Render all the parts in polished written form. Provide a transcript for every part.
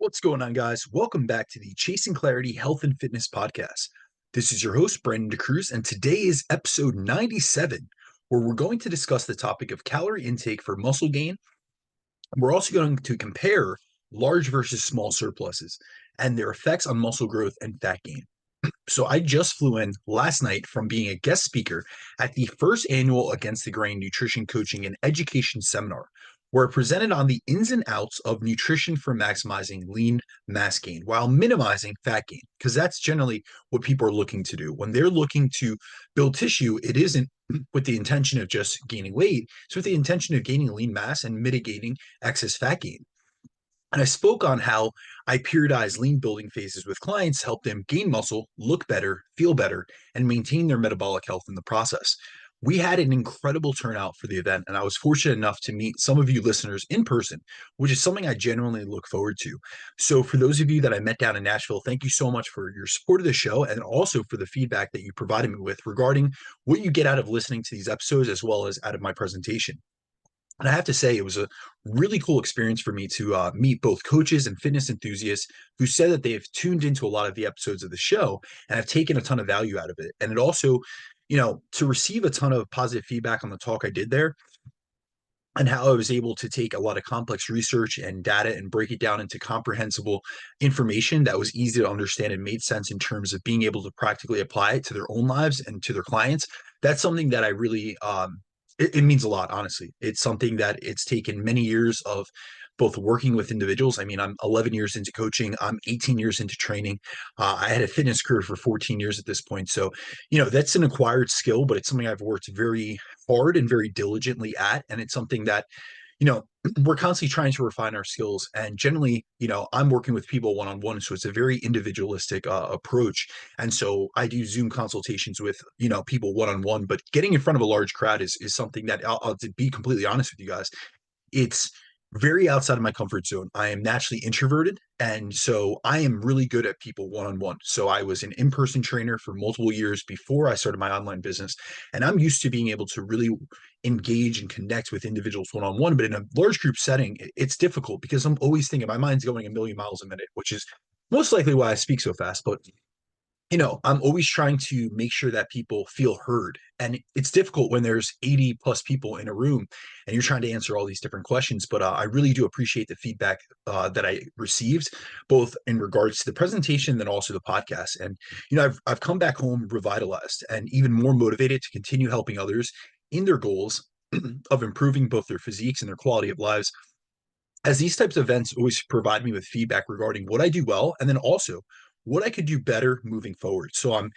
What's going on, guys? Welcome back to the Chasing Clarity Health and Fitness Podcast. This is your host, Brandon DeCruz, and today is episode 97, where we're going to discuss the topic of calorie intake for muscle gain. We're also going to compare large versus small surpluses and their effects on muscle growth and fat gain. So I just flew in last night from being a guest speaker at the first annual Against the Grain Nutrition Coaching and Education Seminar, where it presented on the ins and outs of nutrition for maximizing lean mass gain while minimizing fat gain, because that's generally what people are looking to do. When they're looking to build tissue, it isn't with the intention of just gaining weight, it's with the intention of gaining lean mass and mitigating excess fat gain. And I spoke on how I periodize lean building phases with clients, help them gain muscle, look better, feel better, and maintain their metabolic health in the process. We had an incredible turnout for the event, and I was fortunate enough to meet some of you listeners in person, which is something I genuinely look forward to. So, for those of you that I met down in Nashville, thank you so much for your support of the show and also for the feedback that you provided me with regarding what you get out of listening to these episodes as well as out of my presentation. And I have to say, it was a really cool experience for me to meet both coaches and fitness enthusiasts who said that they have tuned into a lot of the episodes of the show and have taken a ton of value out of it. And it also, to receive a ton of positive feedback on the talk I did there and how I was able to take a lot of complex research and data and break it down into comprehensible information that was easy to understand and made sense in terms of being able to practically apply it to their own lives and to their clients. That's something that I really it means a lot, honestly. It's something that it's taken many years of both working with individuals. I mean, I'm 11 years into coaching. I'm 18 years into training. I had a fitness career for 14 years at this point. So, that's an acquired skill, but it's something I've worked very hard and very diligently at. And it's something that, you know, we're constantly trying to refine our skills. And generally, I'm working with people one-on-one. So it's a very individualistic approach. And so I do Zoom consultations with, people one-on-one, but getting in front of a large crowd is something that I'll to be completely honest with you guys, it's very outside of my comfort zone. I am naturally introverted, and so I am really good at people one-on-one. So I was an in-person trainer for multiple years before I started my online business, and I'm used to being able to really engage and connect with individuals one-on-one. But in a large group setting, it's difficult because I'm always thinking my mind's going a million miles a minute, which is most likely why I speak so fast. But I'm always trying to make sure that people feel heard. And it's difficult when there's 80 plus people in a room and you're trying to answer all these different questions. But I really do appreciate the feedback that I received, both in regards to the presentation and also the podcast. And, I've come back home revitalized and even more motivated to continue helping others in their goals of improving both their physiques and their quality of lives, as these types of events always provide me with feedback regarding what I do well and then also what I could do better moving forward. So I'm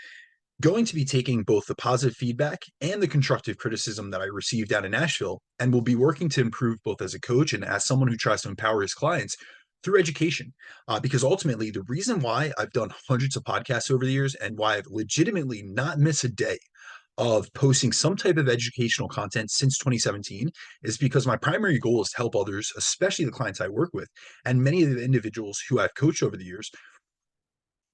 going to be taking both the positive feedback and the constructive criticism that I received down in Nashville, and will be working to improve both as a coach and as someone who tries to empower his clients through education. Because ultimately, the reason why I've done hundreds of podcasts over the years and why I've legitimately not missed a day of posting some type of educational content since 2017 is because my primary goal is to help others, especially the clients I work with, and many of the individuals who I've coached over the years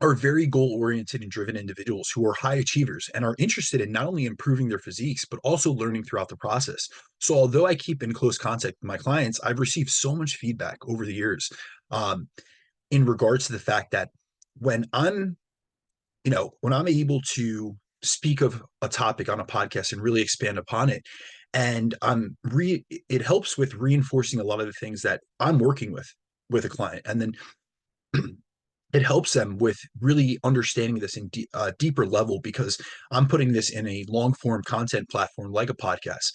are very goal-oriented and driven individuals who are high achievers and are interested in not only improving their physiques, but also learning throughout the process. So although I keep in close contact with my clients, I've received so much feedback over the years um, in regards to the fact that when I'm, when I'm able to speak of a topic on a podcast and really expand upon it, and it helps with reinforcing a lot of the things that I'm working with a client. And then it helps them with really understanding this in deeper level because I'm putting this in a long form content platform like a podcast.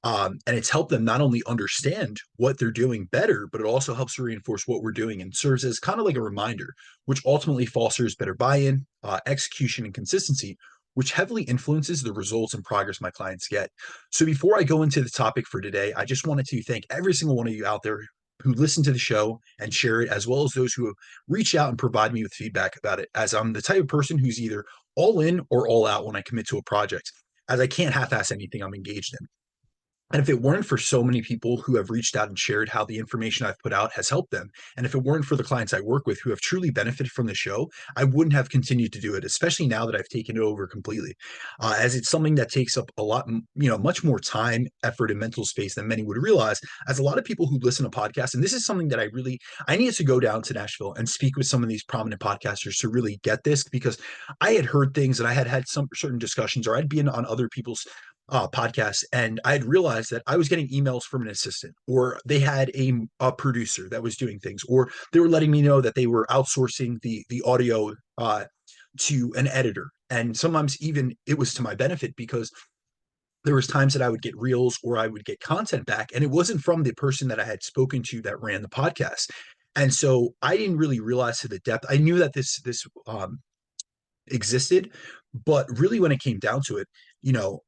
And it's helped them not only understand what they're doing better, but it also helps to reinforce what we're doing and serves as kind of like a reminder, which ultimately fosters better buy-in, execution, and consistency, which heavily influences the results and progress my clients get. So before I go into the topic for today, I just wanted to thank every single one of you out there who listen to the show and share it, as well as those who reach out and provide me with feedback about it, as I'm the type of person who's either all in or all out when I commit to a project, as I can't half-ass anything I'm engaged in. And if it weren't for so many people who have reached out and shared how the information I've put out has helped them, and if it weren't for the clients I work with who have truly benefited from the show, I wouldn't have continued to do it, especially now that I've taken it over completely, as it's something that takes up a lot, much more time, effort, and mental space than many would realize. As a lot of people who listen to podcasts, and this is something that I needed to go down to Nashville and speak with some of these prominent podcasters to really get this, because I had heard things and I had had some certain discussions, or I'd been on other people's podcast, and I had realized that I was getting emails from an assistant, or they had a producer that was doing things, or they were letting me know that they were outsourcing the audio to an editor. And sometimes even it was to my benefit, because there was times that I would get reels or I would get content back, and it wasn't from the person that I had spoken to that ran the podcast. And so I didn't really realize to the depth. I knew that this existed, but really when it came down to it, you know,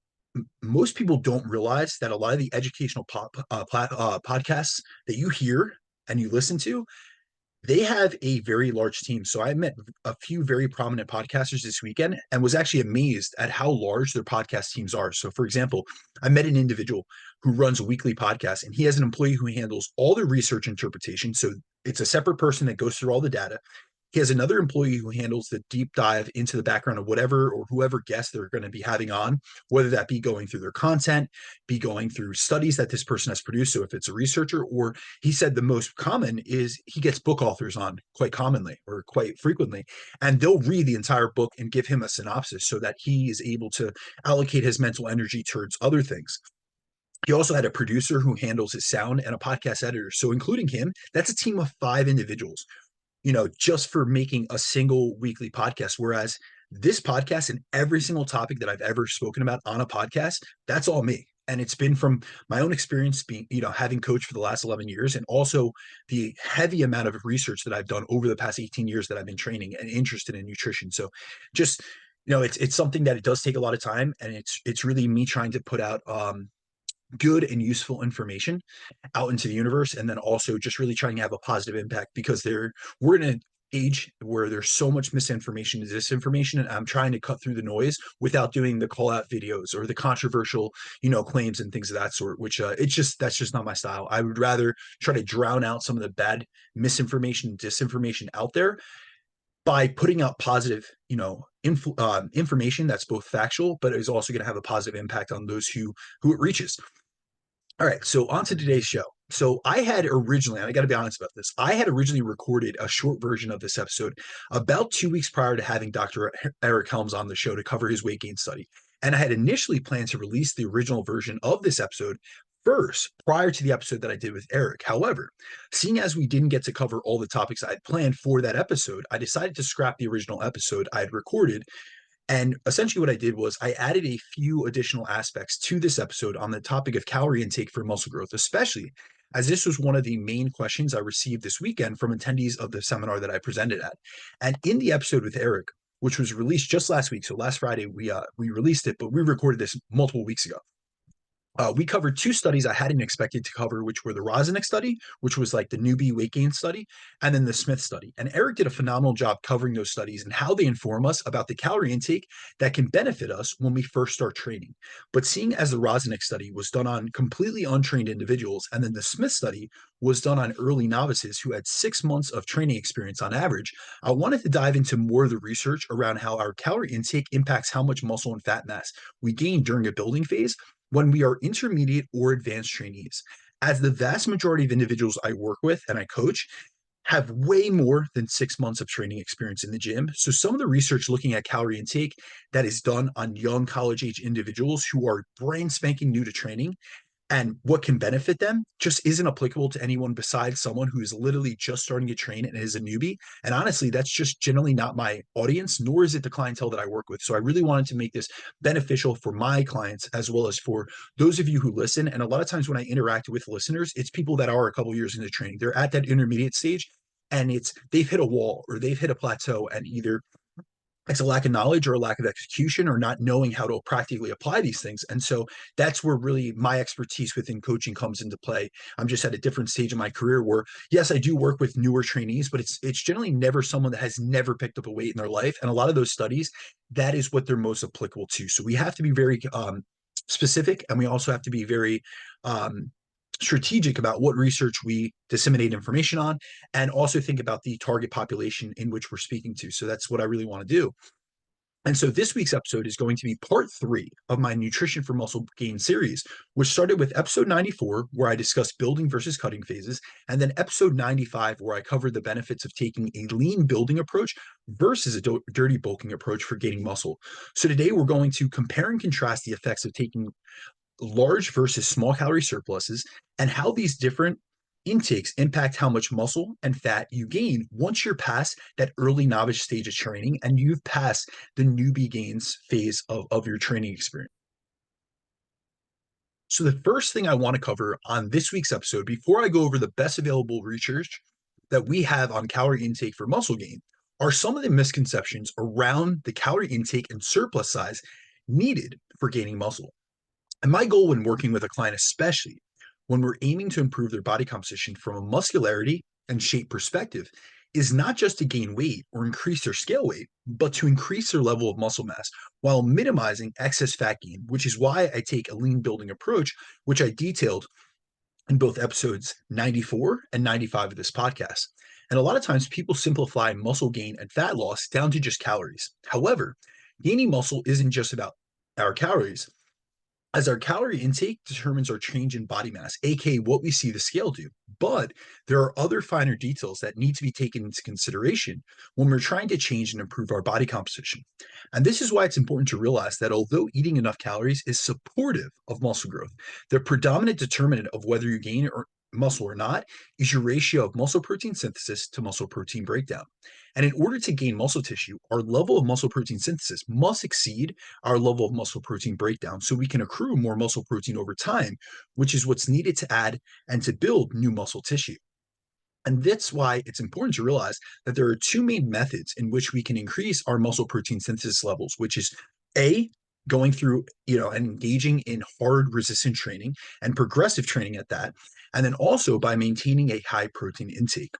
most people don't realize that a lot of the educational podcasts that you hear and you listen to, they have a very large team. So I met a few very prominent podcasters this weekend and was actually amazed at how large their podcast teams are. So, for example, I met an individual who runs a weekly podcast, and he has an employee who handles all the research interpretation. So it's a separate person that goes through all the data. He has another employee who handles the deep dive into the background of whatever or whoever guest they're going to be having on, whether that be going through their content, be going through studies that this person has produced. So if it's a researcher, or he said the most common is he gets book authors on quite commonly or quite frequently, and they'll read the entire book and give him a synopsis so that he is able to allocate his mental energy towards other things. He also had a producer who handles his sound and a podcast editor. So, including him, that's a team of 5 individuals, just for making a single weekly podcast. Whereas this podcast and every single topic that I've ever spoken about on a podcast, that's all me. And it's been from my own experience being, having coached for the last 11 years, and also the heavy amount of research that I've done over the past 18 years that I've been training and interested in nutrition. So just, it's something that it does take a lot of time, and it's really me trying to put out good and useful information out into the universe, and then also just really trying to have a positive impact, because we're in an age where there's so much misinformation and disinformation, and I'm trying to cut through the noise without doing the call out videos or the controversial claims and things of that sort, which that's just not my style. I would rather try to drown out some of the bad misinformation and disinformation out there by putting out positive information that's both factual but is also going to have a positive impact on those who it reaches. All right, so on to today's show. So I had originally, and I got to be honest about this, I had originally recorded a short version of this episode about 2 weeks prior to having Dr. Eric Helms on the show to cover his weight gain study. And I had initially planned to release the original version of this episode first, prior to the episode that I did with Eric. However, seeing as we didn't get to cover all the topics I had planned for that episode, I decided to scrap the original episode I had recorded. And essentially what I did was I added a few additional aspects to this episode on the topic of calorie intake for muscle growth, especially as this was one of the main questions I received this weekend from attendees of the seminar that I presented at. And in the episode with Eric, which was released just last week, so last Friday we released it, but we recorded this multiple weeks ago. We covered 2 studies I hadn't expected to cover, which were the Rosenick study, which was like the newbie weight gain study, and then the Smith study. And Eric did a phenomenal job covering those studies and how they inform us about the calorie intake that can benefit us when we first start training. But seeing as the Rosenick study was done on completely untrained individuals, and then the Smith study was done on early novices who had 6 months of training experience on average, I wanted to dive into more of the research around how our calorie intake impacts how much muscle and fat mass we gain during a building phase when we are intermediate or advanced trainees. As the vast majority of individuals I work with and I coach have way more than 6 months of training experience in the gym. So some of the research looking at calorie intake that is done on young college age individuals who are brand spanking new to training and what can benefit them just isn't applicable to anyone besides someone who is literally just starting to train and is a newbie. And honestly, that's just generally not my audience, nor is it the clientele that I work with. So I really wanted to make this beneficial for my clients as well as for those of you who listen. And a lot of times when I interact with listeners, it's people that are a couple years into training. They're at that intermediate stage, and they've hit a wall or they've hit a plateau, and either it's a lack of knowledge or a lack of execution or not knowing how to practically apply these things. And so that's where really my expertise within coaching comes into play. I'm just at a different stage of my career where, yes, I do work with newer trainees, but it's generally never someone that has never picked up a weight in their life. And a lot of those studies, that is what they're most applicable to. So we have to be very specific, and we also have to be very um, strategic about what research we disseminate information on, and also think about the target population in which we're speaking to. So that's what I really want to do. And so this week's episode is going to be part 3 of my Nutrition for Muscle Gain series, which started with episode 94, where I discussed building versus cutting phases, and then episode 95, where I covered the benefits of taking a lean building approach versus a dirty bulking approach for gaining muscle. So today we're going to compare and contrast the effects of taking large versus small calorie surpluses and how these different intakes impact how much muscle and fat you gain once you're past that early novice stage of training and you've passed the newbie gains phase of your training experience. So the first thing I want to cover on this week's episode, before I go over the best available research that we have on calorie intake for muscle gain, are some of the misconceptions around the calorie intake and surplus size needed for gaining muscle. And my goal when working with a client, especially when we're aiming to improve their body composition from a muscularity and shape perspective, is not just to gain weight or increase their scale weight, but to increase their level of muscle mass while minimizing excess fat gain, which is why I take a lean building approach, which I detailed in both episodes 94 and 95 of this podcast. And a lot of times people simplify muscle gain and fat loss down to just calories. However, gaining muscle isn't just about our calories, as our calorie intake determines our change in body mass, aka what we see the scale do. But there are other finer details that need to be taken into consideration when we're trying to change and improve our body composition. And this is why it's important to realize that although eating enough calories is supportive of muscle growth, the predominant determinant of whether you gain or muscle or not is your ratio of muscle protein synthesis to muscle protein breakdown. And in order to gain muscle tissue, our level of muscle protein synthesis must exceed our level of muscle protein breakdown so we can accrue more muscle protein over time, which is what's needed to add and to build new muscle tissue. And that's why it's important to realize that there are two main methods in which we can increase our muscle protein synthesis levels, which is A, going through, and engaging in hard resistant training and progressive training at that. And then also by maintaining a high protein intake.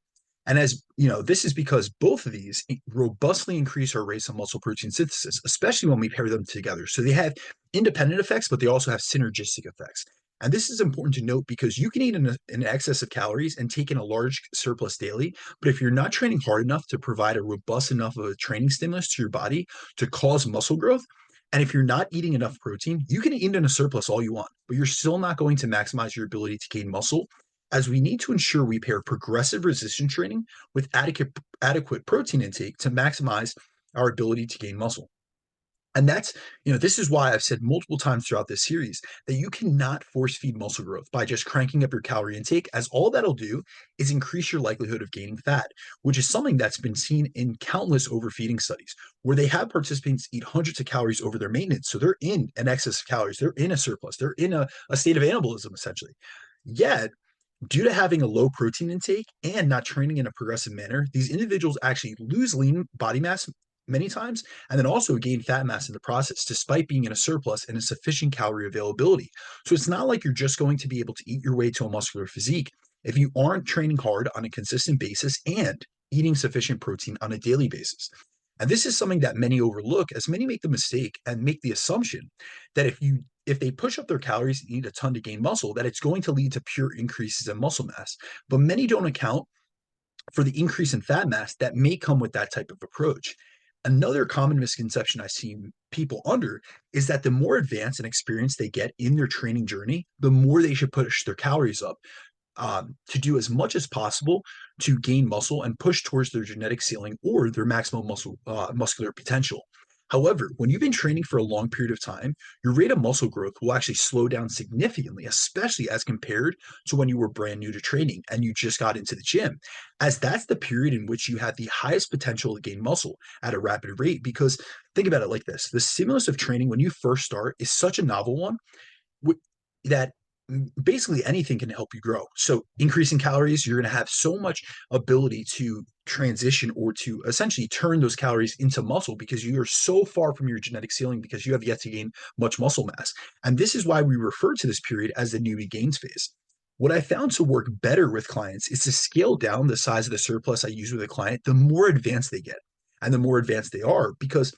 And as you know, this is because both of these robustly increase our rates of muscle protein synthesis, especially when we pair them together. So they have independent effects, but they also have synergistic effects. And this is important to note because you can eat in excess of calories and take in a large surplus daily. But if you're not training hard enough to provide a robust enough of a training stimulus to your body to cause muscle growth, and if you're not eating enough protein, you can eat in a surplus all you want, but you're still not going to maximize your ability to gain muscle, as we need to ensure we pair progressive resistance training with adequate protein intake to maximize our ability to gain muscle. And that's, this is why I've said multiple times throughout this series that you cannot force feed muscle growth by just cranking up your calorie intake, as all that'll do is increase your likelihood of gaining fat, which is something that's been seen in countless overfeeding studies where they have participants eat hundreds of calories over their maintenance. So they're in an excess of calories, they're in a surplus, they're in a state of anabolism essentially. Yet, due to having a low protein intake and not training in a progressive manner, these individuals actually lose lean body mass many times and then also gain fat mass in the process, despite being in a surplus and a sufficient calorie availability. So it's not like you're just going to be able to eat your way to a muscular physique if you aren't training hard on a consistent basis and eating sufficient protein on a daily basis. And this is something that many overlook, as many make the mistake and make the assumption that if they push up their calories and eat a ton to gain muscle, that it's going to lead to pure increases in muscle mass. But many don't account for the increase in fat mass that may come with that type of approach. Another common misconception I see people under is that the more advanced and experienced they get in their training journey, the more they should push their calories up to do as much as possible to gain muscle and push towards their genetic ceiling or their maximum muscular potential. However, when you've been training for a long period of time, your rate of muscle growth will actually slow down significantly, especially as compared to when you were brand new to training and you just got into the gym, as that's the period in which you have the highest potential to gain muscle at a rapid rate. Because think about it like this: the stimulus of training when you first start is such a novel one that basically anything can help you grow. So increasing calories, you're going to have so much ability to transition or to essentially turn those calories into muscle because you are so far from your genetic ceiling because you have yet to gain much muscle mass. And this is why we refer to this period as the newbie gains phase. What I found to work better with clients is to scale down the size of the surplus I use with a client the more advanced they get and the more advanced they are, because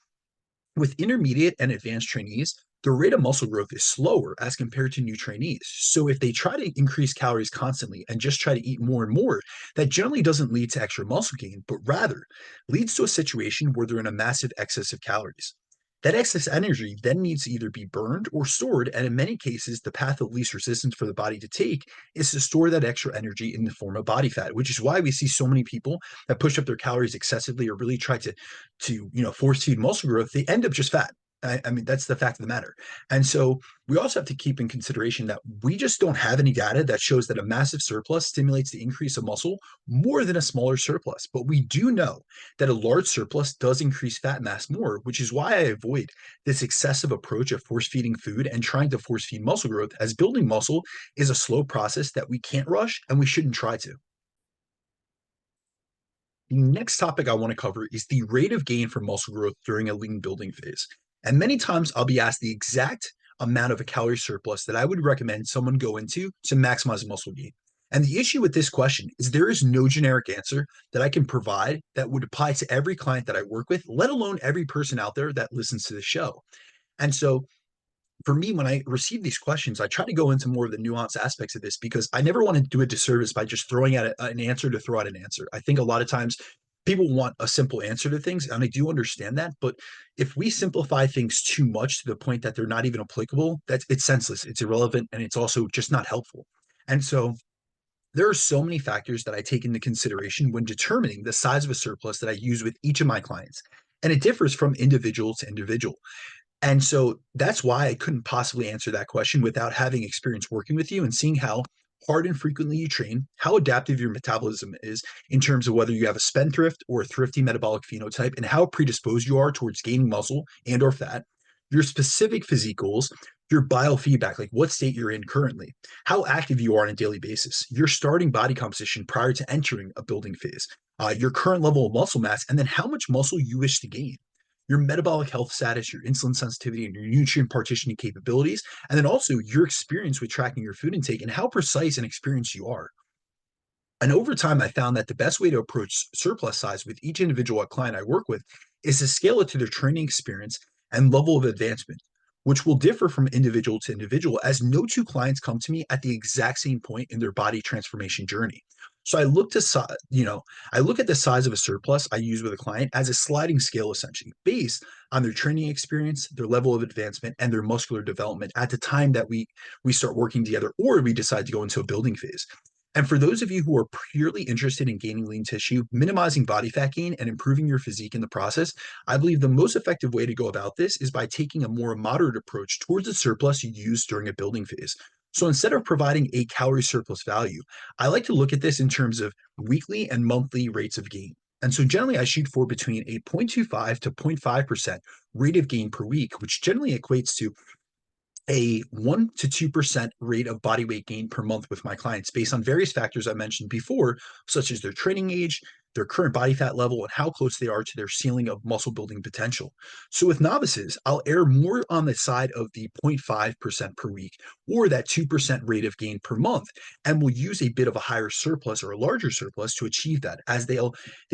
with intermediate and advanced trainees, their rate of muscle growth is slower as compared to new trainees. So if they try to increase calories constantly and just try to eat more and more, that generally doesn't lead to extra muscle gain, but rather leads to a situation where they're in a massive excess of calories. That excess energy then needs to either be burned or stored, and in many cases, the path of least resistance for the body to take is to store that extra energy in the form of body fat, which is why we see so many people that push up their calories excessively or really try to force feed muscle growth. They end up just fat. I mean, that's the fact of the matter. And so we also have to keep in consideration that we just don't have any data that shows that a massive surplus stimulates the increase of muscle more than a smaller surplus. But we do know that a large surplus does increase fat mass more, which is why I avoid this excessive approach of force feeding food and trying to force feed muscle growth, as building muscle is a slow process that we can't rush and we shouldn't try to. The next topic I want to cover is the rate of gain for muscle growth during a lean building phase. And many times I'll be asked the exact amount of a calorie surplus that I would recommend someone go into to maximize muscle gain. And the issue with this question is there is no generic answer that I can provide that would apply to every client that I work with, let alone every person out there that listens to the show. And so for me, when I receive these questions, I try to go into more of the nuanced aspects of this because I never want to do a disservice by just throwing out an answer to throw out an answer. I think a lot of times people want a simple answer to things, and I do understand that. But if we simplify things too much to the point that they're not even applicable, it's senseless, it's irrelevant, and it's also just not helpful. And so there are so many factors that I take into consideration when determining the size of a surplus that I use with each of my clients. And it differs from individual to individual. And so that's why I couldn't possibly answer that question without having experience working with you and seeing how hard and frequently you train, how adaptive your metabolism is in terms of whether you have a spendthrift or a thrifty metabolic phenotype, and how predisposed you are towards gaining muscle and or fat, your specific physique goals, your biofeedback, like what state you're in currently, how active you are on a daily basis, your starting body composition prior to entering a building phase, your current level of muscle mass, and then how much muscle you wish to gain, your metabolic health status, your insulin sensitivity, and your nutrient partitioning capabilities, and then also your experience with tracking your food intake and how precise and experienced you are. And over time, I found that the best way to approach surplus size with each individual client I work with is to scale it to their training experience and level of advancement, which will differ from individual to individual, as no two clients come to me at the exact same point in their body transformation journey. So I look at the size of a surplus I use with a client as a sliding scale, essentially based on their training experience, their level of advancement, and their muscular development at the time that we start working together or we decide to go into a building phase. And for those of you who are purely interested in gaining lean tissue, minimizing body fat gain, and improving your physique in the process, I believe the most effective way to go about this is by taking a more moderate approach towards the surplus you use during a building phase. So instead of providing a calorie surplus value, I like to look at this in terms of weekly and monthly rates of gain. And so generally, I shoot for between a 0.25 to 0.5% rate of gain per week, which generally equates to a 1 to 2% rate of body weight gain per month with my clients based on various factors I mentioned before, such as their training age, their current body fat level, and how close they are to their ceiling of muscle building potential. So with novices, I'll err more on the side of the 0.5% per week or that 2% rate of gain per month, and will use a bit of a higher surplus or a larger surplus to achieve that, as they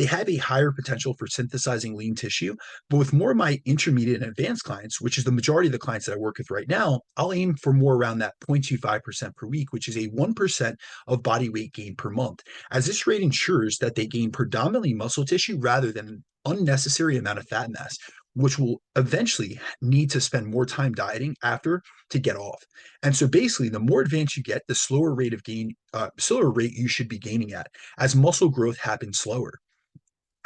have a higher potential for synthesizing lean tissue. But with more of my intermediate and advanced clients, which is the majority of the clients that I work with right now, I'll aim for more around that 0.25% per week, which is a 1% of body weight gain per month, as this rate ensures that they gain predominantly muscle tissue rather than an unnecessary amount of fat mass, which will eventually need to spend more time dieting after to get off. And so basically, the more advanced you get, the slower rate you should be gaining at, as muscle growth happens slower.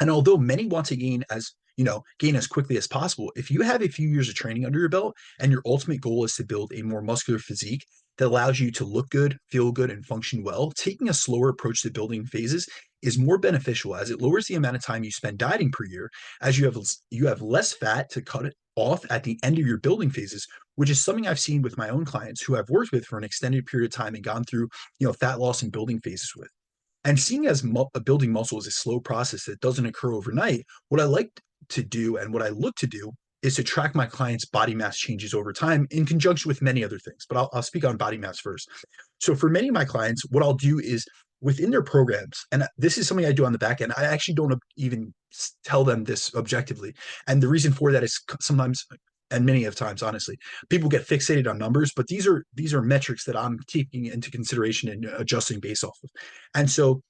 And although many want to gain as quickly as possible, if you have a few years of training under your belt and your ultimate goal is to build a more muscular physique that allows you to look good, feel good, and function well, taking a slower approach to building phases is more beneficial, as it lowers the amount of time you spend dieting per year, as you have less fat to cut it off at the end of your building phases, which is something I've seen with my own clients who I've worked with for an extended period of time and gone through fat loss and building phases with. And seeing as building muscle is a slow process that doesn't occur overnight, what I like to do and what I look to do is to track my clients' body mass changes over time in conjunction with many other things. But I'll speak on body mass first. So for many of my clients, what I'll do is within their programs, and this is something I do on the back end, I actually don't even tell them this objectively. And the reason for that is sometimes and many of times, honestly, people get fixated on numbers, but these are metrics that I'm taking into consideration and adjusting based off of. And so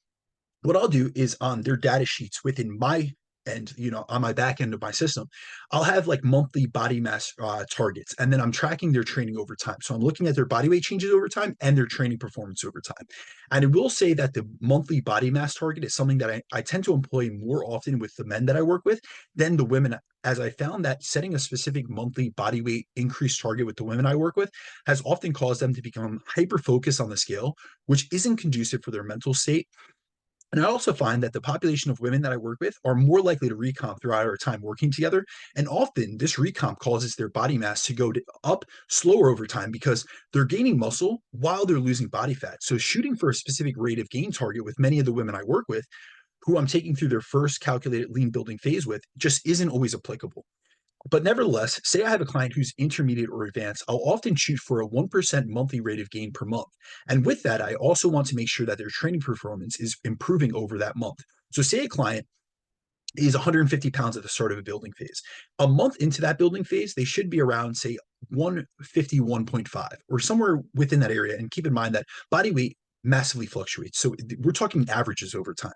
what I'll do is on their data sheets within my end, on my back end of my system, I'll have like monthly body mass targets, and then I'm tracking their training over time. So I'm looking at their body weight changes over time and their training performance over time. And I will say that the monthly body mass target is something that I tend to employ more often with the men that I work with than the women, as I found that setting a specific monthly body weight increase target with the women I work with has often caused them to become hyper focused on the scale, which isn't conducive for their mental state. And I also find that the population of women that I work with are more likely to recomp throughout our time working together. And often this recomp causes their body mass to go up slower over time because they're gaining muscle while they're losing body fat. So shooting for a specific rate of gain target with many of the women I work with, who I'm taking through their first calculated lean building phase with, just isn't always applicable. But nevertheless, say I have a client who's intermediate or advanced, I'll often shoot for a 1% monthly rate of gain per month. And with that, I also want to make sure that their training performance is improving over that month. So, say a client is 150 pounds at the start of a building phase. A month into that building phase, they should be around, say, 150, 1.5, or somewhere within that area. And keep in mind that body weight massively fluctuates. So, we're talking averages over time.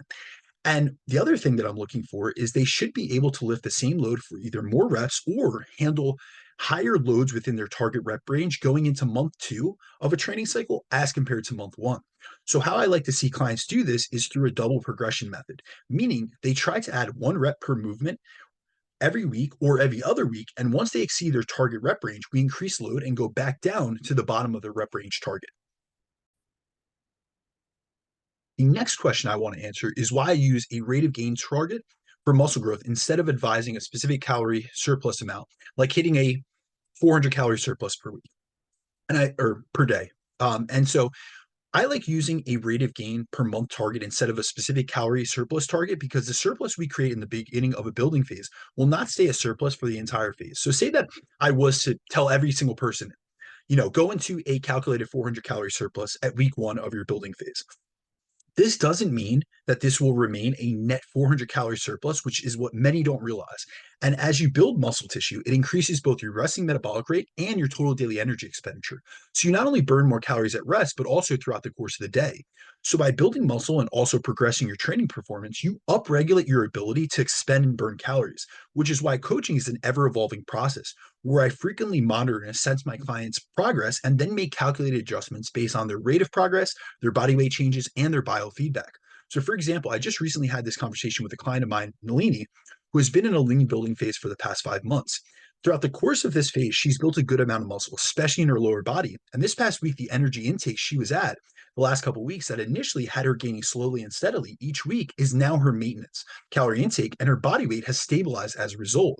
And the other thing that I'm looking for is they should be able to lift the same load for either more reps or handle higher loads within their target rep range going into month 2 of a training cycle as compared to month 1. So, how I like to see clients do this is through a double progression method, meaning they try to add 1 rep per movement every week or every other week. And once they exceed their target rep range, we increase load and go back down to the bottom of their rep range target. The next question I want to answer is why I use a rate of gain target for muscle growth instead of advising a specific calorie surplus amount, like hitting a 400 calorie surplus per week or per day. And so I like using a rate of gain per month target instead of a specific calorie surplus target because the surplus we create in the beginning of a building phase will not stay a surplus for the entire phase. So say that I was to tell every single person, go into a calculated 400 calorie surplus at week 1 of your building phase. This doesn't mean that this will remain a net 400 calorie surplus, which is what many don't realize. And as you build muscle tissue, it increases both your resting metabolic rate and your total daily energy expenditure. So you not only burn more calories at rest, but also throughout the course of the day. So by building muscle and also progressing your training performance, you upregulate your ability to expend and burn calories, which is why coaching is an ever evolving process where I frequently monitor and assess my clients' progress and then make calculated adjustments based on their rate of progress, their body weight changes, and their biofeedback. So, for example, I just recently had this conversation with a client of mine, Nalini, who has been in a lean building phase for the past 5 months. Throughout the course of this phase, she's built a good amount of muscle, especially in her lower body. And this past week, the energy intake she was at the last couple of weeks that initially had her gaining slowly and steadily each week is now her maintenance calorie intake, and her body weight has stabilized as a result.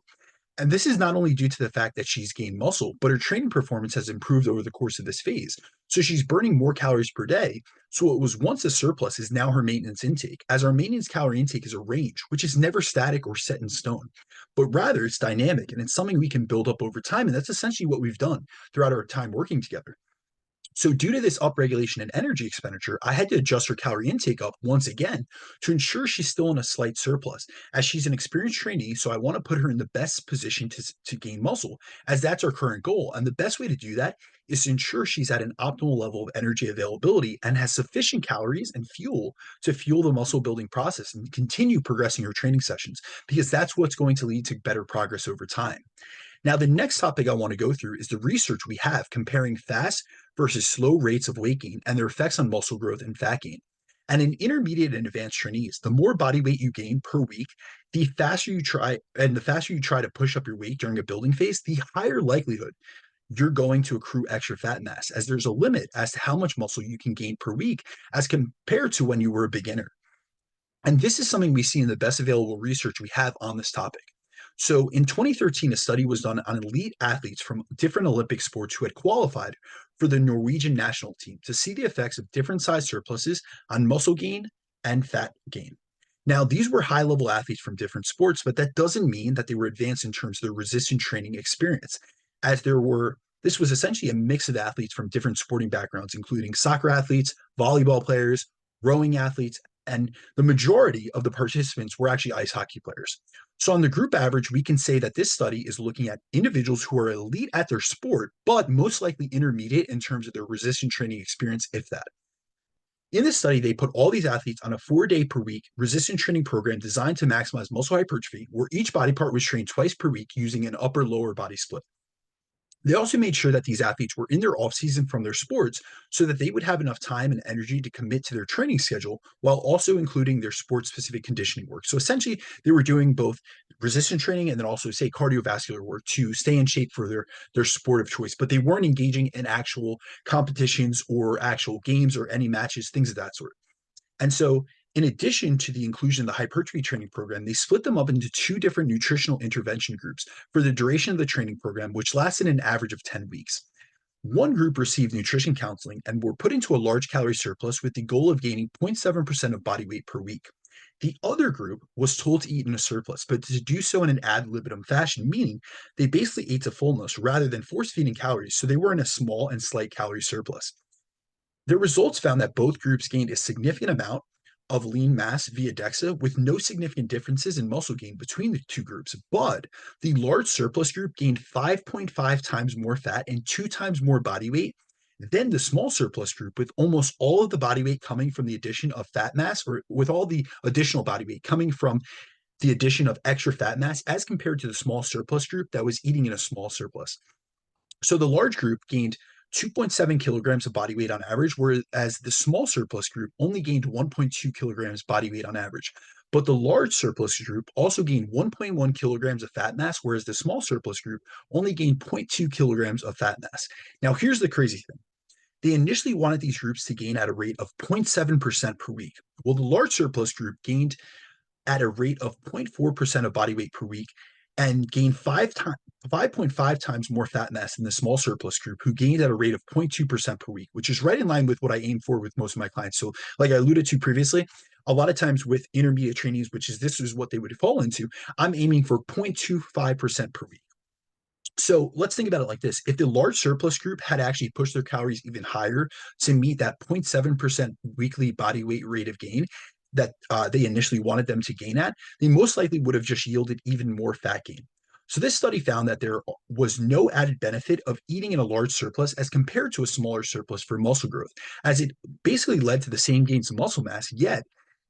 And this is not only due to the fact that she's gained muscle, but her training performance has improved over the course of this phase. So she's burning more calories per day. So what was once a surplus is now her maintenance intake, as our maintenance calorie intake is a range, which is never static or set in stone, but rather it's dynamic and it's something we can build up over time. And that's essentially what we've done throughout our time working together. So, due to this upregulation in energy expenditure, I had to adjust her calorie intake up once again to ensure she's still in a slight surplus, as she's an experienced trainee. So, I want to put her in the best position to gain muscle, as that's our current goal. And the best way to do that is to ensure she's at an optimal level of energy availability and has sufficient calories and fuel to fuel the muscle building process and continue progressing her training sessions, because that's what's going to lead to better progress over time. Now, the next topic I want to go through is the research we have comparing fast versus slow rates of weight gain and their effects on muscle growth and fat gain. And in intermediate and advanced trainees, the more body weight you gain per week, the faster you try to push up your weight during a building phase, the higher likelihood you're going to accrue extra fat mass, as there's a limit as to how much muscle you can gain per week as compared to when you were a beginner. And this is something we see in the best available research we have on this topic. So in 2013, a study was done on elite athletes from different Olympic sports who had qualified for the Norwegian national team to see the effects of different size surpluses on muscle gain and fat gain. Now, these were high level athletes from different sports, but that doesn't mean that they were advanced in terms of their resistance training experience, as this was essentially a mix of athletes from different sporting backgrounds, including soccer athletes, volleyball players, rowing athletes, And the majority of the participants were actually ice hockey players. So, on the group average, we can say that this study is looking at individuals who are elite at their sport, but most likely intermediate in terms of their resistance training experience, if that. In this study, they put all these athletes on a 4 day per week resistance training program designed to maximize muscle hypertrophy, where each body part was trained twice per week using an upper lower body split. They also made sure that these athletes were in their off season from their sports so that they would have enough time and energy to commit to their training schedule while also including their sport specific conditioning work. So essentially, they were doing both resistance training and then also say cardiovascular work to stay in shape for their sport of choice, but they weren't engaging in actual competitions or actual games or any matches, things of that sort. And so, in addition to the inclusion of the hypertrophy training program, they split them up into two different nutritional intervention groups for the duration of the training program, which lasted an average of 10 weeks. One group received nutrition counseling and were put into a large calorie surplus with the goal of gaining 0.7% of body weight per week. The other group was told to eat in a surplus, but to do so in an ad libitum fashion, meaning they basically ate to fullness rather than force feeding calories, so they were in a small and slight calorie surplus. Their results found that both groups gained a significant amount of lean mass via DEXA with no significant differences in muscle gain between the two groups. But the large surplus group gained 5.5 times more fat and 2 times more body weight than the small surplus group, with almost all of the body weight coming from the addition of fat mass, or with all the additional body weight coming from the addition of extra fat mass as compared to the small surplus group that was eating in a small surplus. So the large group gained 2.7 kilograms of body weight on average, whereas the small surplus group only gained 1.2 kilograms body weight on average. But the large surplus group also gained 1.1 kilograms of fat mass, whereas the small surplus group only gained 0.2 kilograms of fat mass. Now, here's the crazy thing. They initially wanted these groups to gain at a rate of 0.7% per week. Well, the large surplus group gained at a rate of 0.4% of body weight per week and gained 5.5 times more fat mass than the small surplus group, who gained at a rate of 0.2% per week, which is right in line with what I aim for with most of my clients. So, like I alluded to previously, a lot of times with intermediate trainees, which is this is what they would fall into, I'm aiming for 0.25% per week. So let's think about it like this. If the large surplus group had actually pushed their calories even higher to meet that 0.7% weekly body weight rate of gain that they initially wanted them to gain at, they most likely would have just yielded even more fat gain. So this study found that there was no added benefit of eating in a large surplus as compared to a smaller surplus for muscle growth, as it basically led to the same gains in muscle mass, yet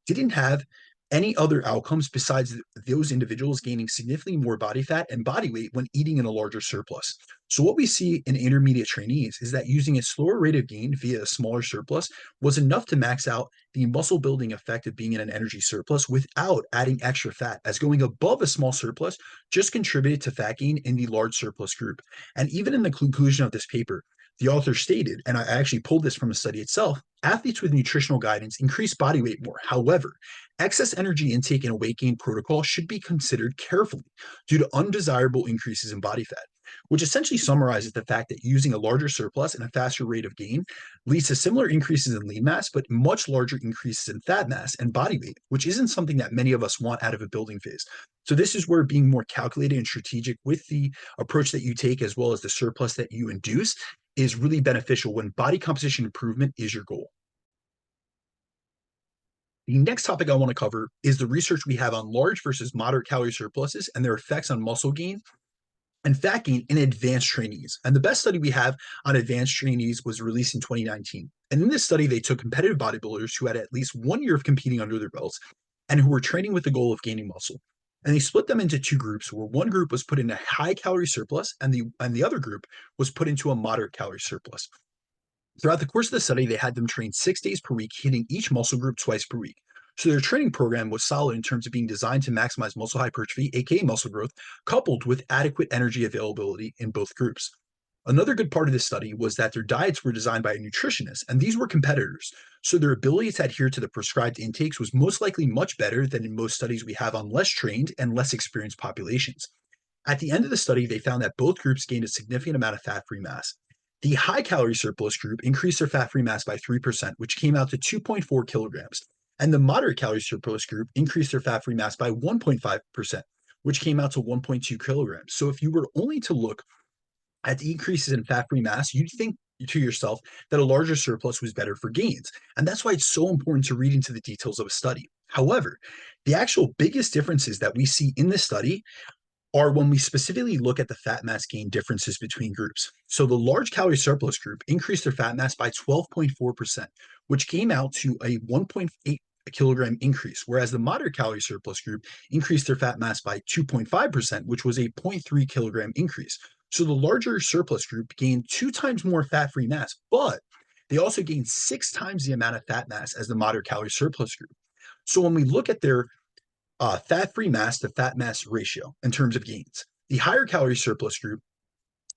didn't have any other outcomes besides those individuals gaining significantly more body fat and body weight when eating in a larger surplus. So, what we see in intermediate trainees is that using a slower rate of gain via a smaller surplus was enough to max out the muscle building effect of being in an energy surplus without adding extra fat, as going above a small surplus just contributed to fat gain in the large surplus group. And even in the conclusion of this paper, the author stated, and I actually pulled this from the study itself, athletes with nutritional guidance increase body weight more. However, excess energy intake in a weight gain protocol should be considered carefully due to undesirable increases in body fat, which essentially summarizes the fact that using a larger surplus and a faster rate of gain leads to similar increases in lean mass, but much larger increases in fat mass and body weight, which isn't something that many of us want out of a building phase. So, this is where being more calculated and strategic with the approach that you take, as well as the surplus that you induce, is really beneficial when body composition improvement is your goal. The next topic I want to cover is the research we have on large versus moderate calorie surpluses and their effects on muscle gain and fat gain in advanced trainees. And the best study we have on advanced trainees was released in 2019. And in this study, they took competitive bodybuilders who had at least 1 year of competing under their belts and who were training with the goal of gaining muscle. And they split them into two groups, where one group was put in a high calorie surplus and the other group was put into a moderate calorie surplus. Throughout the course of the study, they had them train 6 days per week, hitting each muscle group twice per week. So their training program was solid in terms of being designed to maximize muscle hypertrophy, aka muscle growth, coupled with adequate energy availability in both groups. Another good part of this study was that their diets were designed by a nutritionist, and these were competitors. So their ability to adhere to the prescribed intakes was most likely much better than in most studies we have on less trained and less experienced populations. At the end of the study, they found that both groups gained a significant amount of fat-free mass. The high calorie surplus group increased their fat-free mass by 3%, which came out to 2.4 kilograms. And the moderate calorie surplus group increased their fat-free mass by 1.5%, which came out to 1.2 kilograms. So if you were only to look at the increases in fat-free mass, you'd think to yourself that a larger surplus was better for gains. And that's why it's so important to read into the details of a study. However, the actual biggest differences that we see in this study are when we specifically look at the fat mass gain differences between groups. So the large calorie surplus group increased their fat mass by 12.4%, which came out to a 1.8 kilogram increase, whereas the moderate calorie surplus group increased their fat mass by 2.5%, which was a 0.3 kilogram increase. So the larger surplus group gained 2 times more fat-free mass, but they also gained 6 times the amount of fat mass as the moderate calorie surplus group. So when we look at their fat-free mass to fat mass ratio in terms of gains, the higher calorie surplus group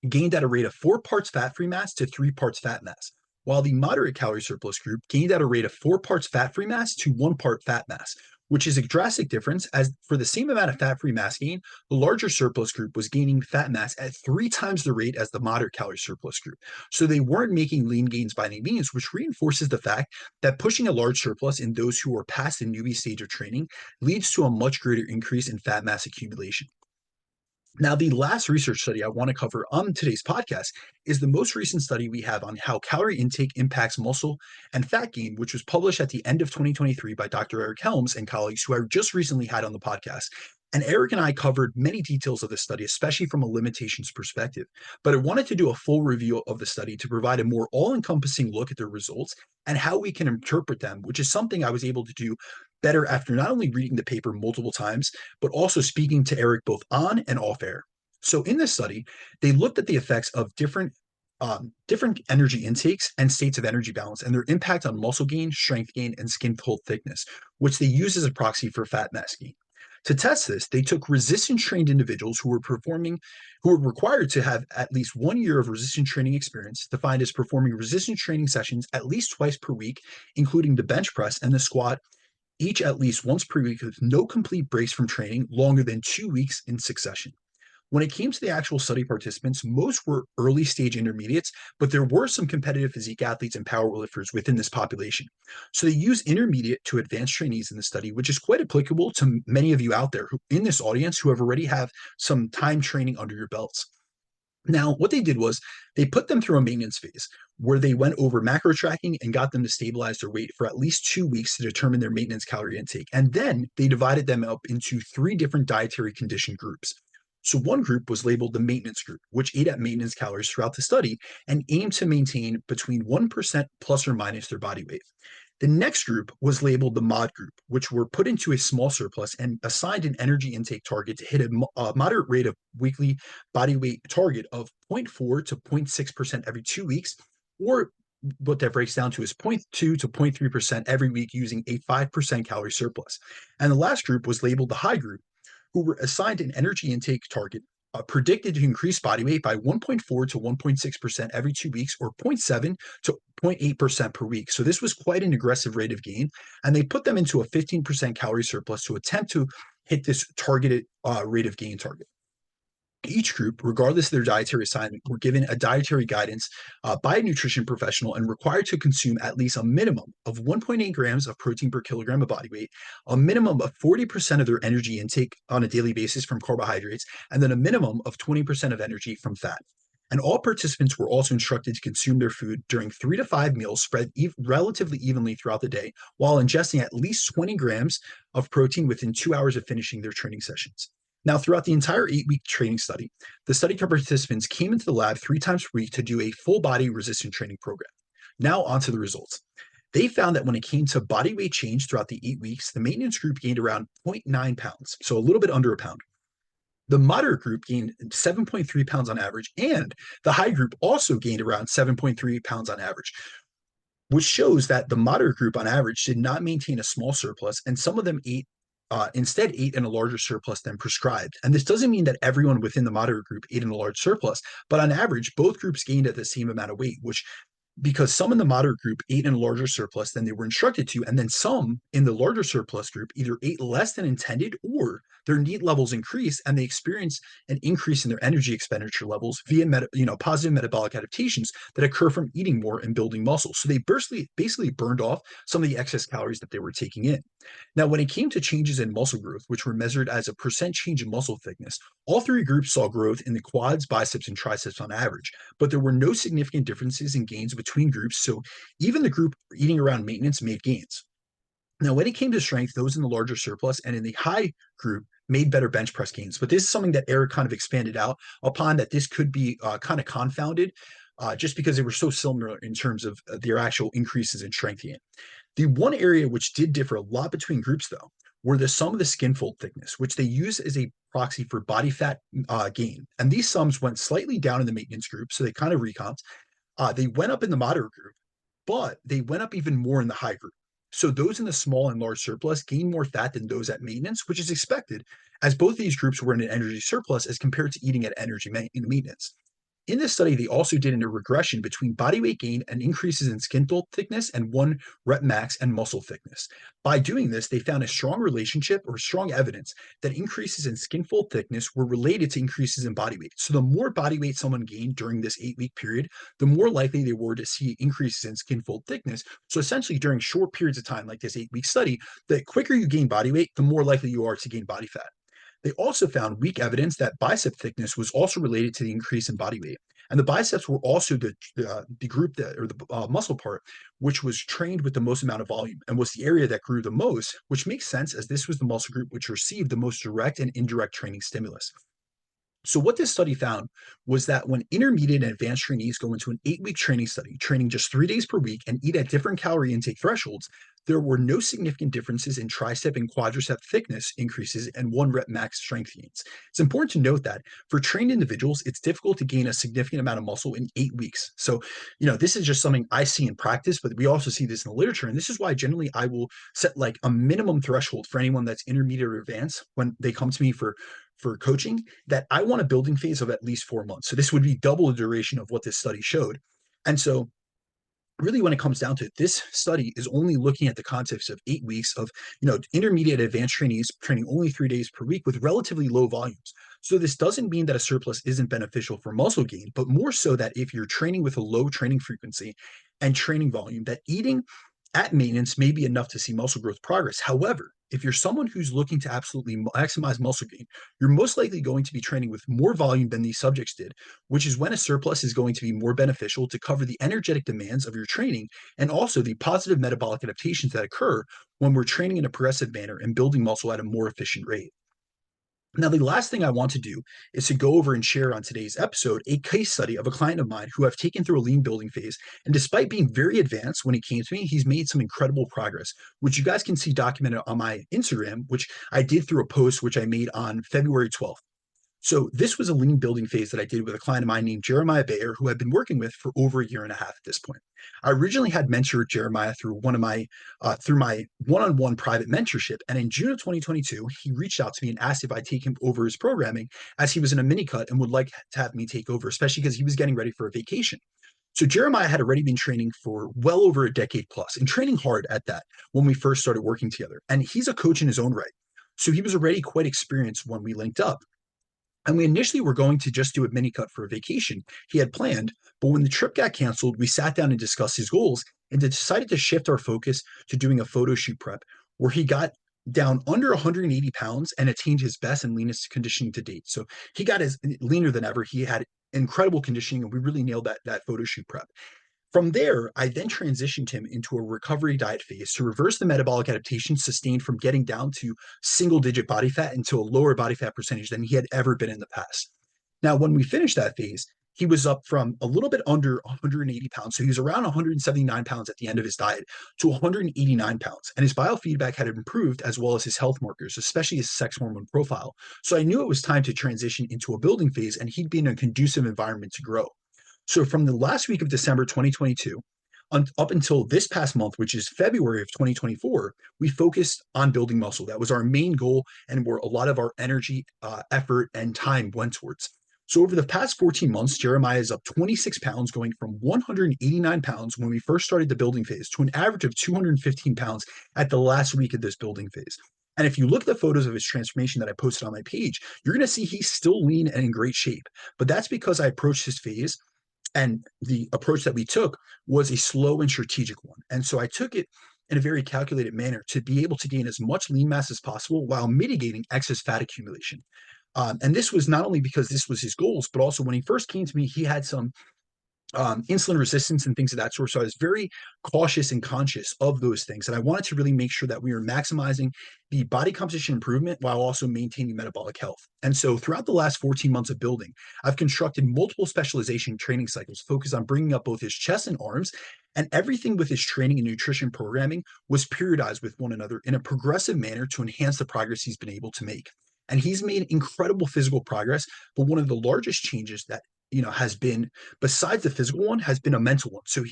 gained at a rate of 4 parts fat-free mass to 3 parts fat mass, while the moderate calorie surplus group gained at a rate of 4 parts fat-free mass to 1 part fat mass, which is a drastic difference as for the same amount of fat-free mass gain, the larger surplus group was gaining fat mass at 3 times the rate as the moderate calorie surplus group. So they weren't making lean gains by any means, which reinforces the fact that pushing a large surplus in those who are past the newbie stage of training leads to a much greater increase in fat mass accumulation. Now, the last research study I want to cover on today's podcast is the most recent study we have on how calorie intake impacts muscle and fat gain, which was published at the end of 2023 by Dr. Eric Helms and colleagues who I just recently had on the podcast. And Eric and I covered many details of this study, especially from a limitations perspective. But I wanted to do a full review of the study to provide a more all encompassing look at the results and how we can interpret them, which is something I was able to do better after not only reading the paper multiple times, but also speaking to Eric both on and off air. So in this study, they looked at the effects of different energy intakes and states of energy balance and their impact on muscle gain, strength gain, and skin fold thickness, which they use as a proxy for fat mass gain. To test this, they took resistance trained individuals who were required to have at least 1 year of resistance training experience, defined as performing resistance training sessions at least twice per week, including the bench press and the squat, each at least once per week with no complete breaks from training longer than 2 weeks in succession. When it came to the actual study participants, most were early stage intermediates, but there were some competitive physique athletes and powerlifters within this population. So they use intermediate to advanced trainees in the study, which is quite applicable to many of you out there who in this audience who have already have some time training under your belts. Now, what they did was they put them through a maintenance phase where they went over macro tracking and got them to stabilize their weight for at least 2 weeks to determine their maintenance calorie intake. And then they divided them up into 3 different dietary condition groups. So one group was labeled the maintenance group, which ate at maintenance calories throughout the study and aimed to maintain between 1% plus or minus their body weight. The next group was labeled the MOD group, which were put into a small surplus and assigned an energy intake target to hit a moderate rate of weekly body weight target of 0.4 to 0.6% every 2 weeks, or what that breaks down to is 0.2 to 0.3% every week using a 5% calorie surplus. And the last group was labeled the high group, who were assigned an energy intake target predicted to increase body weight by 1.4 to 1.6% every 2 weeks, or 0.7 to 0.8% per week. So this was quite an aggressive rate of gain, and they put them into a 15% calorie surplus to attempt to hit this targeted rate of gain target. Each group, regardless of their dietary assignment, were given a dietary guidance by a nutrition professional and required to consume at least a minimum of 1.8 grams of protein per kilogram of body weight, a minimum of 40% of their energy intake on a daily basis from carbohydrates, and then a minimum of 20% of energy from fat. And all participants were also instructed to consume their food during 3 to 5 meals spread relatively evenly throughout the day, while ingesting at least 20 grams of protein within 2 hours of finishing their training sessions. Now, throughout the entire 8-week training study, the study participants came into the lab 3 times per week to do a full body resistance training program. Now, on to the results. They found that when it came to body weight change throughout the 8 weeks, the maintenance group gained around 0.9 pounds, so a little bit under a pound. The moderate group gained 7.3 pounds on average, and the high group also gained around 7.3 pounds on average, which shows that the moderate group on average did not maintain a small surplus, and some of them instead ate in a larger surplus than prescribed. And this doesn't mean that everyone within the moderate group ate in a large surplus, but on average, both groups gained at the same amount of weight, which because some in the moderate group ate in a larger surplus than they were instructed to, and then some in the larger surplus group either ate less than intended or their NEAT levels increase and they experience an increase in their energy expenditure levels via positive metabolic adaptations that occur from eating more and building muscle. So they basically burned off some of the excess calories that they were taking in. Now, when it came to changes in muscle growth, which were measured as a percent change in muscle thickness, all three groups saw growth in the quads, biceps, and triceps on average, but there were no significant differences in gains between groups. So even the group eating around maintenance made gains. Now, when it came to strength, those in the larger surplus and in the high group made better bench press gains. But this is something that Eric kind of expanded out upon, that this could be kind of confounded just because they were so similar in terms of their actual increases in strength gain. The one area which did differ a lot between groups, though, were the sum of the skin fold thickness, which they use as a proxy for body fat gain. And these sums went slightly down in the maintenance group, so they kind of recomped. They went up in the moderate group, but they went up even more in the high group. So those in the small and large surplus gained more fat than those at maintenance, which is expected, as both these groups were in an energy surplus as compared to eating at energy maintenance. In this study, they also did a regression between body weight gain and increases in skin fold thickness and one rep max and muscle thickness. By doing this, they found a strong relationship or strong evidence that increases in skin fold thickness were related to increases in body weight. So the more body weight someone gained during this 8-week period, the more likely they were to see increases in skin fold thickness. So essentially, during short periods of time, like this 8-week study, the quicker you gain body weight, the more likely you are to gain body fat. They also found weak evidence that bicep thickness was also related to the increase in body weight. And the biceps were also the group that, or the muscle part, which was trained with the most amount of volume and was the area that grew the most, which makes sense as this was the muscle group which received the most direct and indirect training stimulus. So what this study found was that when intermediate and advanced trainees go into an 8-week training study, training just 3 days per week and eat at different calorie intake thresholds, there were no significant differences in tricep and quadricep thickness increases and one rep max strength gains. It's important to note that for trained individuals, it's difficult to gain a significant amount of muscle in 8 weeks. So, this is just something I see in practice, but we also see this in the literature. And this is why generally I will set like a minimum threshold for anyone that's intermediate or advanced when they come to me for coaching, that I want a building phase of at least 4 months. So this would be double the duration of what this study showed. And so really when it comes down to it, this study is only looking at the concepts of 8 weeks of, intermediate advanced trainees training only 3 days per week with relatively low volumes. So this doesn't mean that a surplus isn't beneficial for muscle gain, but more so that if you're training with a low training frequency and training volume, that eating at maintenance may be enough to see muscle growth progress. However, if you're someone who's looking to absolutely maximize muscle gain, you're most likely going to be training with more volume than these subjects did, which is when a surplus is going to be more beneficial to cover the energetic demands of your training and also the positive metabolic adaptations that occur when we're training in a progressive manner and building muscle at a more efficient rate. Now, the last thing I want to do is to go over and share on today's episode a case study of a client of mine who I've taken through a lean building phase. And despite being very advanced when he came to me, he's made some incredible progress, which you guys can see documented on my Instagram, which I did through a post which I made on February 12th. So this was a lean building phase that I did with a client of mine named Jeremiah Bayer, who I've been working with for over a year and a half at this point. I originally had mentored Jeremiah through through my one-on-one private mentorship, and in June of 2022, he reached out to me and asked if I'd take him over his programming as he was in a mini cut and would like to have me take over, especially because he was getting ready for a vacation. So Jeremiah had already been training for well over a decade plus and training hard at that when we first started working together. And he's a coach in his own right. So he was already quite experienced when we linked up. And we initially were going to just do a mini cut for a vacation he had planned. But when the trip got canceled, we sat down and discussed his goals and decided to shift our focus to doing a photo shoot prep where he got down under 180 pounds and attained his best and leanest conditioning to date. So he got as leaner than ever. He had incredible conditioning and we really nailed that photo shoot prep. From there, I then transitioned him into a recovery diet phase to reverse the metabolic adaptation sustained from getting down to single digit body fat into a lower body fat percentage than he had ever been in the past. Now, when we finished that phase, he was up from a little bit under 180 pounds. So he was around 179 pounds at the end of his diet to 189 pounds. And his biofeedback had improved as well as his health markers, especially his sex hormone profile. So I knew it was time to transition into a building phase and he'd be in a conducive environment to grow. So from the last week of December 2022 up until this past month, which is February of 2024, we focused on building muscle. That was our main goal and where a lot of our energy, effort, and time went towards. So over the past 14 months, Jeremiah is up 26 pounds, going from 189 pounds when we first started the building phase to an average of 215 pounds at the last week of this building phase. And if you look at the photos of his transformation that I posted on my page, you're going to see he's still lean and in great shape. But that's because I approached his phase, and the approach that we took was a slow and strategic one. And so I took it in a very calculated manner to be able to gain as much lean mass as possible while mitigating excess fat accumulation. And this was not only because this was his goals, but also when he first came to me, he had some insulin resistance and things of that sort. So I was very cautious and conscious of those things. And I wanted to really make sure that we were maximizing the body composition improvement while also maintaining metabolic health. And so throughout the last 14 months of building, I've constructed multiple specialization training cycles focused on bringing up both his chest and arms. And everything with his training and nutrition programming was periodized with one another in a progressive manner to enhance the progress he's been able to make. And he's made incredible physical progress. But one of the largest changes that has been, besides the physical one, has been a mental one. So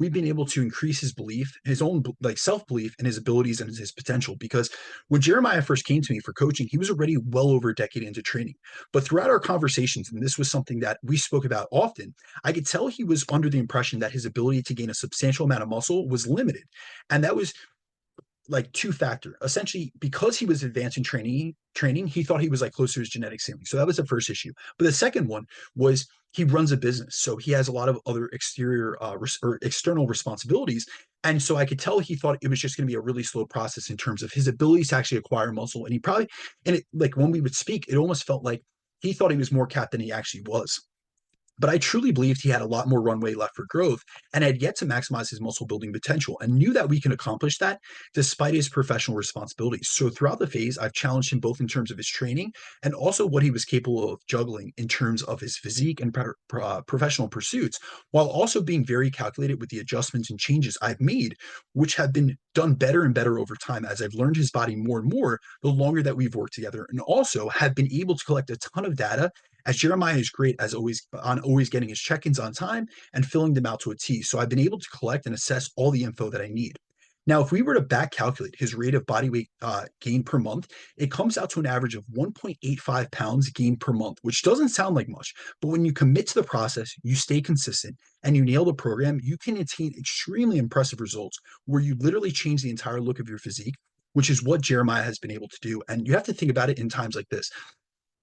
we've been able to increase his belief, his own like self-belief in his abilities and his potential. Because when Jeremiah first came to me for coaching, he was already well over a decade into training. But throughout our conversations, and this was something that we spoke about often, I could tell he was under the impression that his ability to gain a substantial amount of muscle was limited. And that was like two-factor. Essentially, because he was advanced in training, he thought he was like close to his genetic ceiling. So that was the first issue. But the second one was he runs a business, so he has a lot of other exterior or external responsibilities. And so I could tell he thought it was just going to be a really slow process in terms of his ability to actually acquire muscle. And he probably, and it, like when we would speak, it almost felt like he thought he was more capped than he actually was. But I truly believed he had a lot more runway left for growth and had yet to maximize his muscle building potential, and knew that we can accomplish that despite his professional responsibilities. So throughout the phase, I've challenged him both in terms of his training and also what he was capable of juggling in terms of his physique and professional pursuits, while also being very calculated with the adjustments and changes I've made, which have been done better and better over time as I've learned his body more and more the longer that we've worked together, and also have been able to collect a ton of data, as Jeremiah is great as always on always getting his check-ins on time and filling them out to a T. So I've been able to collect and assess all the info that I need. Now, if we were to back calculate his rate of body weight gain per month, it comes out to an average of 1.85 pounds gained per month, which doesn't sound like much. But when you commit to the process, you stay consistent, and you nail the program, you can attain extremely impressive results where you literally change the entire look of your physique, which is what Jeremiah has been able to do. And you have to think about it in times like this.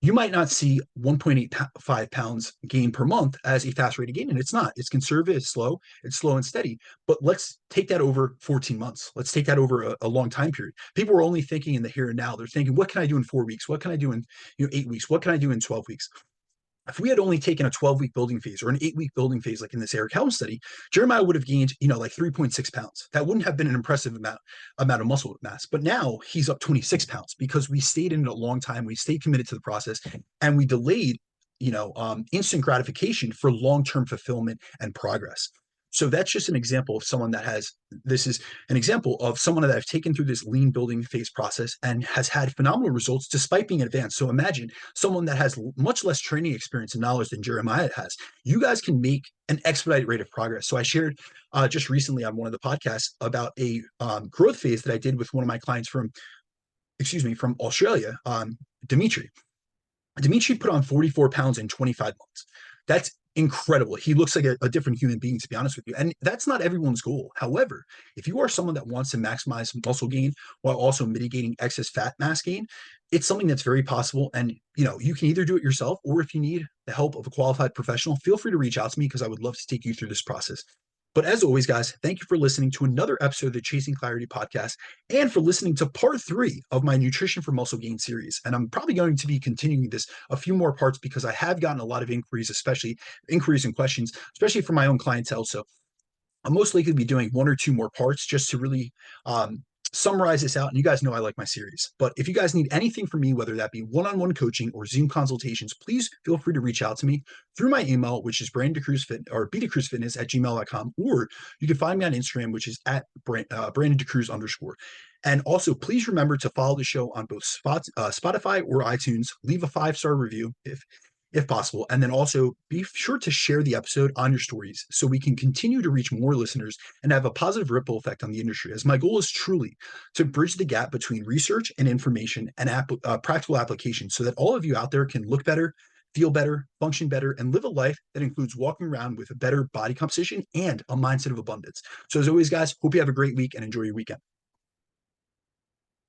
You might not see 1.85 pounds gain per month as a fast rate of gain, and it's not. It's conservative, it's slow and steady. But let's take that over 14 months. Let's take that over a long time period. People are only thinking in the here and now. They're thinking, what can I do in 4 weeks? What can I do in 8 weeks? What can I do in 12 weeks? If we had only taken a 12-week building phase or an 8-week building phase, like in this Eric Helms study, Jeremiah would have gained, like 3.6 pounds. That wouldn't have been an impressive amount of muscle mass. But now he's up 26 pounds because we stayed in it a long time. We stayed committed to the process, and we delayed, instant gratification for long-term fulfillment and progress. So that's just an example of someone that has, this is an example of someone that I've taken through this lean building phase process and has had phenomenal results despite being advanced. So imagine someone that has much less training experience and knowledge than Jeremiah has. You guys can make an expedited rate of progress. So I shared just recently on one of the podcasts about a growth phase that I did with one of my clients from Australia, Dimitri. Dimitri put on 44 pounds in 25 months. That's incredible. He looks like a different human being, to be honest with you. And that's not everyone's goal. However, if you are someone that wants to maximize muscle gain while also mitigating excess fat mass gain, it's something that's very possible. And, you can either do it yourself, or if you need the help of a qualified professional, feel free to reach out to me because I would love to take you through this process. But as always, guys, thank you for listening to another episode of the Chasing Clarity podcast and for listening to part 3 of my Nutrition for Muscle Gain series. And I'm probably going to be continuing this a few more parts because I have gotten a lot of inquiries, especially inquiries and questions, especially from my own clientele. So I'm most likely to be doing 1 or 2 more parts just to really summarize this out. And you guys know I like my series. But if you guys need anything from me, whether that be one-on-one coaching or Zoom consultations, please feel free to reach out to me through my email, which is brandondecruzfitness@gmail.com, or you can find me on Instagram, which is at @BrandonDeCruz_. And also, please remember to follow the show on both Spotify or iTunes. Leave a 5-star review if possible. And then also be sure to share the episode on your stories so we can continue to reach more listeners and have a positive ripple effect on the industry, as my goal is truly to bridge the gap between research and information and practical application so that all of you out there can look better, feel better, function better, and live a life that includes walking around with a better body composition and a mindset of abundance. So as always, guys, hope you have a great week and enjoy your weekend.